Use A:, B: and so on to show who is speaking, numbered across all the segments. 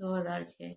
A: 2006।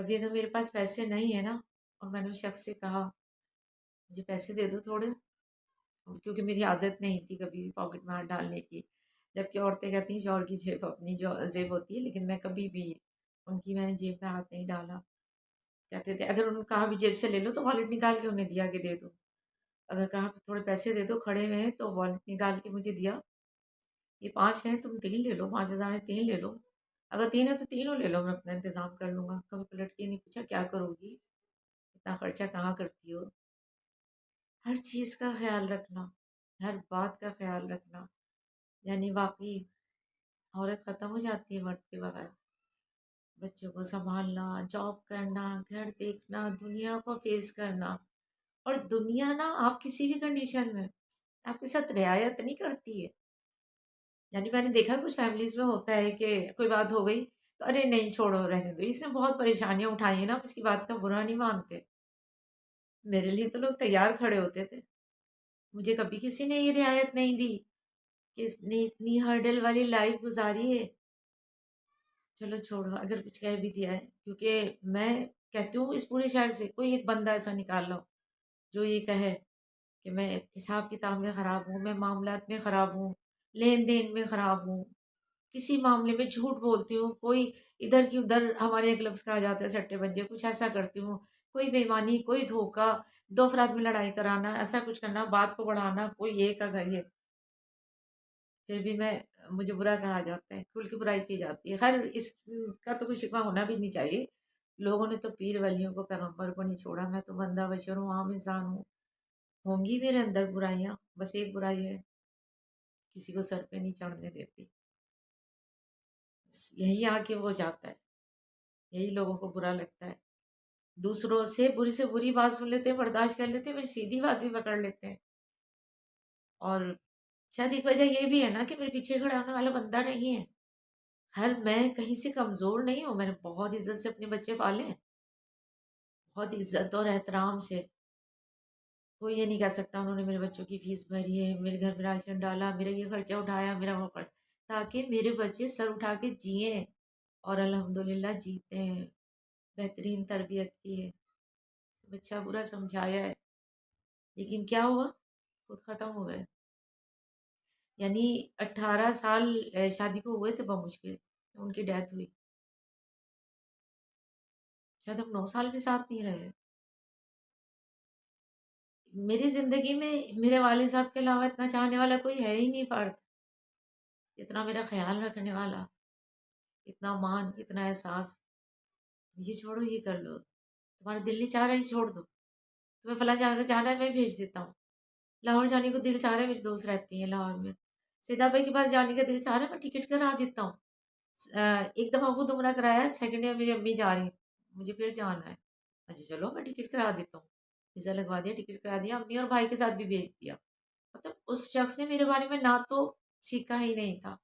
A: کبھی اگر میرے پاس پیسے نہیں ہیں نا، اور میں نے اس شخص سے کہا مجھے پیسے دے دو تھوڑے، کیونکہ میری عادت نہیں تھی کبھی بھی پاکٹ میں ہاتھ ڈالنے کی، جبکہ عورتیں کہتی ہیں شوہر کی جیب اپنی جو جیب ہوتی ہے، لیکن میں کبھی بھی ان کی میں نے جیب میں ہاتھ نہیں ڈالا۔ کہتے تھے اگر انہوں نے کہا بھی جیب سے لے لو تو والٹ نکال کے انہیں دیا کہ دے دو، اگر کہا تھوڑے پیسے دے دو کھڑے ہوئے ہیں تو والٹ نکال کے مجھے دیا، یہ 5 ہیں تم 3 لے لو، 5,000 ہیں 3 لے لو، اگر 3 ہے تو تینوں لے لو، میں اپنا انتظام کر لوں گا۔ کبھی پلٹ کے نہیں پوچھا کیا کرو گی، اتنا خرچہ کہاں کرتی ہو۔ ہر چیز کا خیال رکھنا، ہر بات کا خیال رکھنا، یعنی واقعی عورت ختم ہو جاتی ہے مرد کے بغیر۔ بچوں کو سنبھالنا، جاب کرنا، گھر دیکھنا، دنیا کو فیس کرنا، اور دنیا نا آپ کسی بھی کنڈیشن میں آپ کے ساتھ رعایت نہیں کرتی ہے۔ یعنی میں نے دیکھا کچھ فیملیز میں ہوتا ہے کہ کوئی بات ہو گئی تو ارے نہیں چھوڑو رہنے دو، اس نے بہت پریشانیاں اٹھائی ہیں نا، آپ اس کی بات کا برا نہیں مانتے۔ میرے لیے تو لوگ تیار کھڑے ہوتے تھے، مجھے کبھی کسی نے یہ رعایت نہیں دی کہ اس نے اتنی ہرڈل والی لائف گزاری ہے۔ چلو چھوڑو اگر کچھ کہہ بھی دیا ہے، کیونکہ میں کہتی ہوں اس پورے شہر سے کوئی ایک بندہ ایسا نکال لو جو یہ کہے کہ میں حساب کتاب میں خراب ہوں، میں معاملات میں خراب ہوں، لین دین میں خراب ہوں، کسی معاملے میں جھوٹ بولتی ہوں، کوئی ادھر کی ادھر ہمارے ایک لفظ کہا جاتا ہے سٹے بجے، کچھ ایسا کرتی ہوں، کوئی بےایمانی، کوئی دھوکہ، دو افراد میں لڑائی کرانا، ایسا کچھ کرنا، بات کو بڑھانا، کوئی یہ کا یہ، پھر بھی میں مجھے برا کہا جاتا ہے، کھل کے برائی کی جاتی ہے۔ خیر اس کا تو کوئی شکوہ ہونا بھی نہیں چاہیے، لوگوں نے تو پیر ولیوں کو پیغمبر کو نہیں چھوڑا، میں تو بندہ بشر ہوں، عام انسان ہوں، ہوں گی میرے اندر برائیاں، بس ایک برائی ہے کسی کو سر پہ نہیں چڑھنے دیتی، بس یہی آ کے وہ جاتا ہے، یہی لوگوں کو برا لگتا ہے، دوسروں سے بری بات سن لیتے ہیں، برداشت کر لیتے ہیں، پھر سیدھی بات بھی پکڑ لیتے ہیں، اور شاید ایک وجہ یہ بھی ہے نا کہ میرے پیچھے کھڑا ہونے والا بندہ نہیں ہے۔ خیر میں کہیں سے کمزور نہیں ہوں، میں نے بہت عزت سے اپنے بچے پالے ہیں، بہت عزت اور احترام سے، کوئی یہ نہیں کہہ سکتا انہوں نے میرے بچوں کی فیس بھری ہے، میرے گھر میں راشن ڈالا، میرا یہ خرچہ اٹھایا، میرا وہ خرچ، تاکہ میرے بچے سر اٹھا کے جئیں، اور الحمدللہ جیتے ہیں، بہترین تربیت کی ہے، بچہ برا سمجھایا ہے، لیکن کیا ہوا، خود ختم ہو گئے۔ یعنی 18 سال شادی کو ہوئے تھے بمشکل، ان کی ڈیتھ ہوئی، شاید ہم 9 سال بھی ساتھ نہیں رہے۔ میری زندگی میں میرے والد صاحب کے علاوہ اتنا چاہنے والا کوئی ہے ہی نہیں فرد، اتنا میرا خیال رکھنے والا، اتنا مان، اتنا احساس، یہ چھوڑو یہ کر لو، تمہارا دل نہیں چاہ رہا یہ چھوڑ دو، تمہیں فلاں جگہ جانا ہے میں بھیج دیتا ہوں، لاہور جانے کو دل چاہ رہا ہے، میری دوست رہتی ہیں لاہور میں، سیدا بھائی کے پاس جانے کا دل چاہ رہا ہے میں ٹکٹ کرا دیتا ہوں، ایک دفعہ خود عمرہ کرایا، سیکنڈ ایئر میری امی جا رہی ہیں، مجھے پھر جانا ہے، اچھا چلو میں ٹکٹ کرا دیتا ہوں، ویزا لگوا دیا، ٹکٹ کرا دیا، امی اور بھائی کے ساتھ بھی بھیج دیا۔ مطلب اس شخص نے میرے بارے میں نہ تو سیکھا ہی نہیں تھا،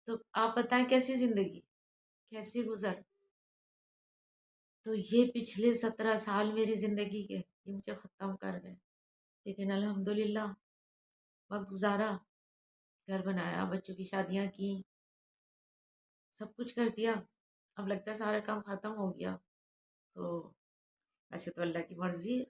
A: تو آپ بتائیں کیسی زندگی، کیسے گزر، تو یہ پچھلے 17 سال میری زندگی کے یہ مجھے ختم کر گئے، لیکن الحمدللہ وقت گزارا، گھر بنایا، بچوں کی شادیاں کی، سب کچھ کر دیا، اب لگتا ہے سارا کام ختم ہو گیا، تو ویسے تو اللہ کی مرضی ہے،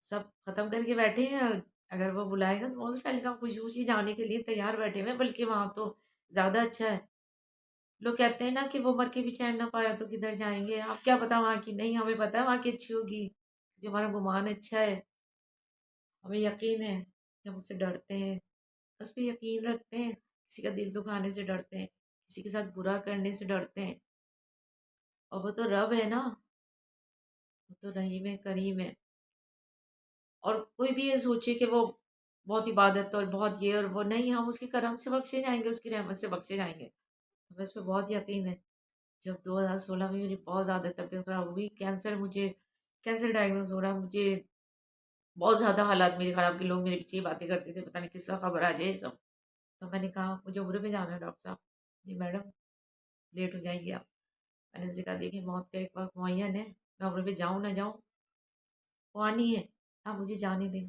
A: سب ختم کر کے بیٹھے ہیں، اگر وہ بلائے گا تو موسٹ ویلکم، خوشی خوشی جانے کے لیے تیار بیٹھے ہوئے ہیں، بلکہ وہاں تو زیادہ اچھا ہے، لوگ کہتے ہیں نا کہ وہ مر کے بھی چین نہ پایا تو کدھر جائیں گے، آپ کیا پتا وہاں کی، نہیں ہمیں پتا ہے وہاں کی اچھی ہوگی، کیونکہ ہمارا گمان اچھا ہے، ہمیں یقین ہے، جب اس سے ڈرتے ہیں، اس پہ یقین رکھتے ہیں، کسی کا دل دکھانے سے ڈرتے ہیں، کسی کے ساتھ برا کرنے سے ڈرتے ہیں، اور وہ تو رب ہے نا، وہ تو رحیم ہے کریم ہے، اور کوئی بھی یہ سوچے کہ وہ بہت عبادت اور بہت یہ اور وہ نہیں، ہم اس کے کرم سے بخشے جائیں گے، اس کی رحمت سے بخشے جائیں گے، ہمیں اس پہ بہت یقین ہے۔ جب 2016 میں میری بہت زیادہ طبیعت خراب ہوئی، کینسر ڈائگنوز ہو رہا، مجھے بہت زیادہ حالات میرے خراب کے، لوگ میرے پیچھے ہی باتیں کرتے تھے، پتہ نہیں کس وقت خبر آ جائے یہ سب، تو میں نے کہا مجھے عمرے پہ جانا ہے ڈاکٹر صاحب، جی میڈم لیٹ ہو جائیں گی آپ، میں نے ان سے کہا دیکھیں موت کا ایک وقت معین ہے، میں عمرے پہ جاؤں نہ جاؤں وہ آنی ہے، آپ مجھے جانے دیں،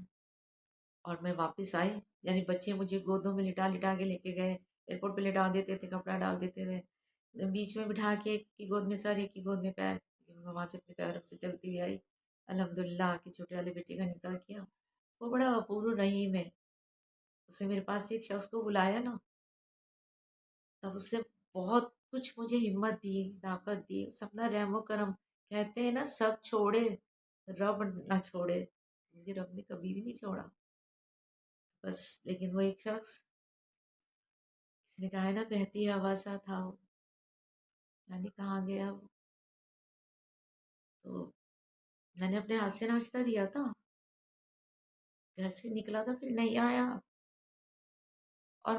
A: اور میں واپس آئی، یعنی بچے مجھے گودوں میں لٹا لٹا کے لے کے گئے، ایئرپورٹ پہ لٹا دیتے تھے، کپڑا ڈال دیتے تھے، بیچ میں بٹھا کے ایک کی گود میں سر ایک کی گود میں پیر، میں وہاں سے اپنے پیروں سے چلتی ہوئی آئی، الحمدللہ کہ چھوٹے والے بیٹے کا نکاح کیا۔ وہ بڑا غفور الرحیم ہے، اسے میرے پاس ایک شخص کو بلایا نا، تب اس سے بہت کچھ مجھے ہمت دی، طاقت دی، اس اپنا رحم و کرم، کہتے ہیں نا سب چھوڑے رب نہ چھوڑے، مجھے رب نے کبھی بھی نہیں چھوڑا بس۔ لیکن وہ ایک شخص، اس نے کہا ہے نا بہتی ہوا سا تھا وہ، یعنی کہاں گیا وہ؟ تو میں نے اپنے ہاتھ سے ناشتہ دیا تھا، گھر سے نکلا تھا پھر نہیں آیا، اور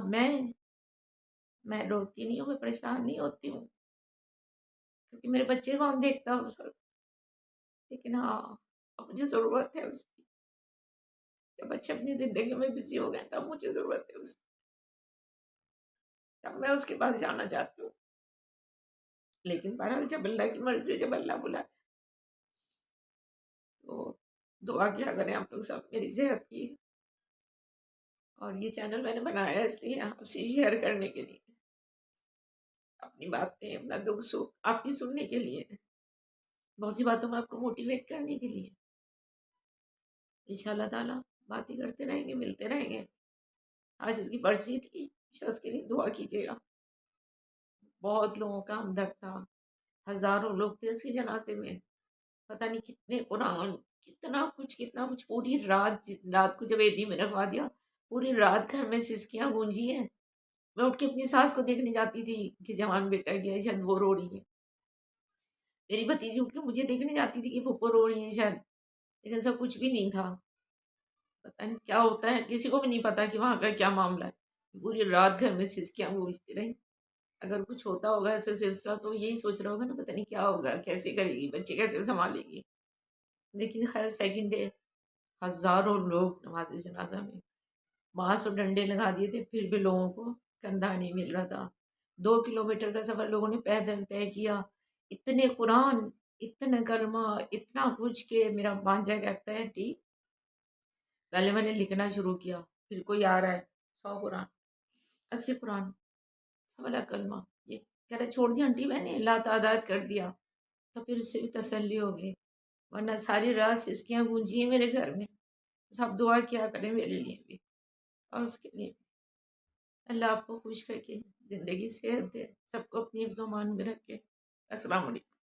A: میں روتی نہیں ہوں، میں پریشان نہیں ہوتی ہوں، کیونکہ میرے بچے کون دیکھتا اس وقت، لیکن ہاں اب مجھے ضرورت ہے اس کی، جب بچے اپنی زندگی میں بزی ہو گئے تب مجھے ضرورت ہے اس کی، تب میں اس کے پاس جانا چاہتی ہوں، لیکن بہرحال جب اللہ کی مرضی ہے، جب اللہ بلائے، تو دعا کیا کریں آپ لوگ سب میری صحت کی۔ اور یہ چینل میں نے بنایا ہے اس لیے آپ سے شیئر کرنے کے لیے، اپنی باتیں، اپنا دکھ سکھ آپ کی سننے کے لیے، بہت سی باتوں میں آپ کو موٹیویٹ کرنے کے لیے، ان شاء اللہ تعالیٰ باتیں کرتے رہیں گے، ملتے رہیں گے۔ آج اس کی برسی تھی، شخص کے لیے دعا کیجیے گا، بہت لوگوں کا ہمدرد تھا، ہزاروں لوگ تھے اس کے جنازے میں، پتہ نہیں کتنے قرآن، کتنا کچھ پوری رات کو جب عیدی میں رکھوا دیا، پوری رات گھر میں سسکیاں گونجی ہیں، میں اٹھ کے اپنی ساس کو دیکھنے جاتی تھی کہ جوان بیٹا گیا ہے، شاید وہ رو رہی ہے، میری بھتیجی اٹھ کے مجھے دیکھنے جاتی تھی کہ پھپھو رو رہی ہیں شاید، لیکن سب کچھ بھی نہیں تھا، پتہ نہیں کیا ہوتا ہے، کسی کو بھی نہیں پتا کہ وہاں کا کیا معاملہ ہے، پوری رات گھر میں سسکیاں گونجتی رہی۔ اگر کچھ ہوتا ہوگا ایسا سلسلہ تو یہی سوچ رہا ہوگا نا پتہ نہیں کیا ہوگا، کیسے کرے گی، بچے کیسے سنبھالے گی، لیکن خیر سیکنڈ ڈے ہزاروں لوگ نماز جنازہ میں، بانس اور ڈنڈے لگا دیے تھے، پھر بھی لوگوں کو کندھا نہیں مل رہا تھا، 2 کلومیٹر کا سفر لوگوں نے پیدل طے کیا، اتنے قرآن، اتنے کلمہ، اتنا کچھ کہ میرا بانجا کہتا ہے ٹھیک، پہلے میں نے لکھنا شروع کیا، پھر کوئی آ رہا ہے 100 قرآن، 80 قرآن، والا کلمہ، یہ کہہ رہے چھوڑ دی آنٹی میں نے لا تعداد کر دیا، تو پھر اس سے بھی تسلی ہو گئی، ورنہ ساری رات سسکیاں گونجی ہیں میرے گھر میں، سب دعا کیا کریں میرے لیے بھی اور اس کے لیے، اللہ آپ کو خوش کر کے زندگی صحت دے، سب کو اپنی حفظ و امان میں رکھے۔ السلام علیکم۔